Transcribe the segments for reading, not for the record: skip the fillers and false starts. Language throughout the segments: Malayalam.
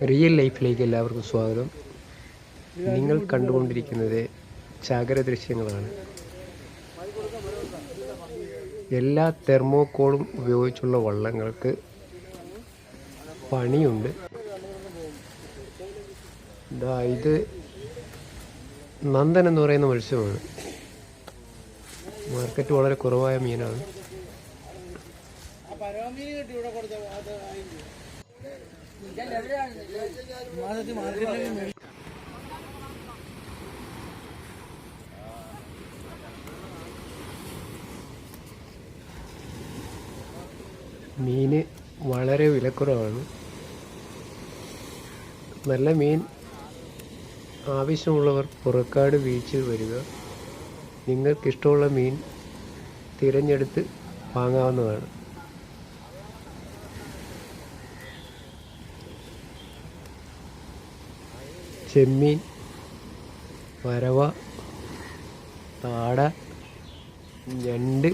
റിയൽ ലൈഫിലേക്ക് എല്ലാവർക്കും സ്വാഗതം. നിങ്ങൾ കണ്ടുകൊണ്ടിരിക്കുന്നത് ചാകര ദൃശ്യങ്ങളാണ്. എല്ലാ തെർമോക്കോളും ഉപയോഗിച്ചുള്ള വള്ളങ്ങൾക്ക് പണിയുണ്ട്. ഇത് നന്ദൻ എന്ന് പറയുന്ന മത്സ്യമാണ്. മാർക്കറ്റ് വളരെ കുറവായ മീനാണ്. മീന് വളരെ വിലക്കുറവാണ്. നല്ല മീൻ ആവശ്യമുള്ളവർ പുറക്കാട് ബീച്ചിൽ വരിക. നിങ്ങൾക്കിഷ്ടമുള്ള മീൻ തിരഞ്ഞെടുത്ത് വാങ്ങാവുന്നതാണ്. ചെമ്മീൻ, വരവ, താട, ഞണ്ട്,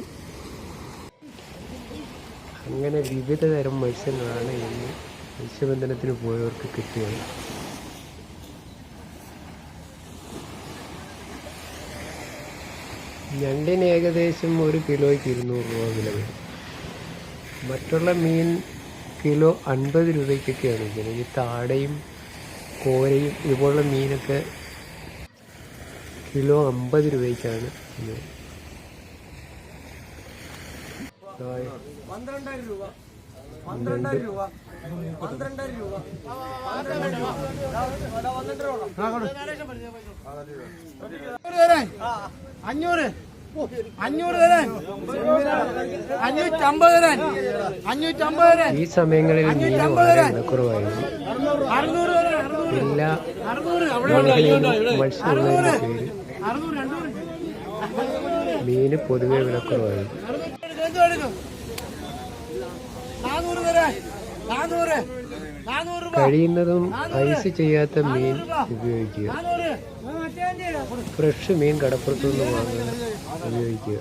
അങ്ങനെ വിവിധ തരം മത്സ്യങ്ങളാണ് ഇന്ന് മത്സ്യബന്ധനത്തിന് പോയവർക്ക് കിട്ടിയത്. ഞണ്ടിന് ഏകദേശം 1 കിലോയ്ക്ക് 200 രൂപ വില വരും. മറ്റുള്ള മീൻ കിലോ 50 രൂപയ്ക്കൊക്കെയാണ് ഇരിക്കുന്നത്. ഈ താടയും കോരയും ഇതുപോലുള്ള മീനൊക്കെ കിലോ 50 രൂപയ്ക്കാണ്. ഈ സമയങ്ങളിൽ മീൻ വളരെ വിലക്കുറവായിരുന്നു. എല്ലാ മേഖലയിലും മത്സ്യമുള്ളതിന്റെ പേര് മീന് പൊതുവെ വിലക്കുറവായിരുന്നു. കഴിയുന്നതും ഐസ് ചെയ്യാത്ത മീൻ ഉപയോഗിക്കുക. ഫ്രഷ് മീൻ കടപ്പുറത്തുനിന്ന് വാങ്ങുക ഉപയോഗിക്കുക.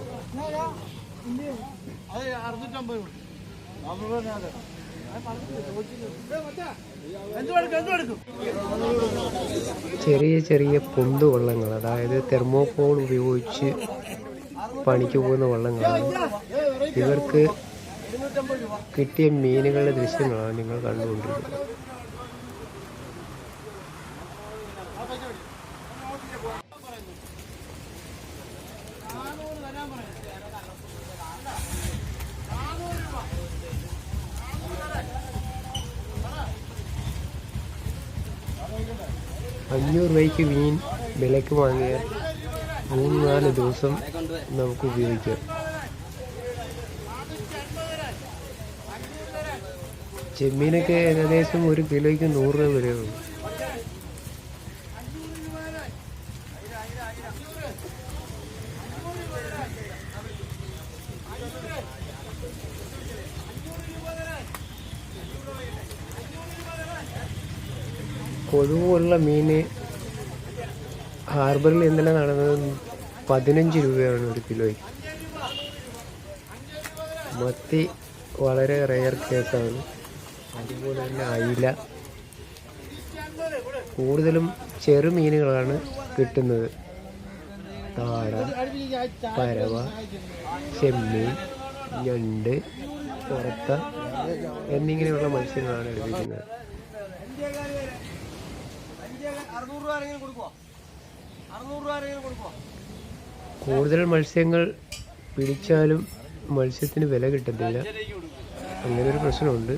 ചെറിയ ചെറിയ പൊന്തു വള്ളങ്ങൾ, അതായത് തെർമോക്കോൾ ഉപയോഗിച്ച് പണിക്ക് പോകുന്ന വള്ളങ്ങളാണ്. ഇവർക്ക് കിട്ടിയ മീനുകളുടെ ദൃശ്യങ്ങളാണ് നിങ്ങൾ കണ്ടുകൊണ്ടിരിക്കുന്നത്. ₹500 മീൻ വിലക്ക് വാങ്ങിയാൽ 3-4 ദിവസം നമുക്ക് ഉപയോഗിക്കാം. ചെമ്മീനൊക്കെ ഏകദേശം 1 കിലോയ്ക്ക് 100 രൂപ വരെയുള്ളൂ. കൊതുവുള്ള മീന് ഹാർബറിൽ ഇന്നലെ നടന്നത് 15 രൂപയാണ് 1 കിലോയ്ക്ക്. മത്തി വളരെ റെയർ കേസാണ്. അതുപോലെ തന്നെ അയില. കൂടുതലും ചെറുമീനുകളാണ് കിട്ടുന്നത്. താട, പരവ, ചെമ്മീൻ, ഞണ്ട്, കൊറത്ത എന്നിങ്ങനെയുള്ള മത്സ്യങ്ങളാണ് ലഭിക്കുന്നത്. കൂടുതൽ മത്സ്യങ്ങൾ പിടിച്ചാലും മത്സ്യത്തിന് വില കിട്ടത്തില്ല. അങ്ങനൊരു പ്രശ്നമുണ്ട്.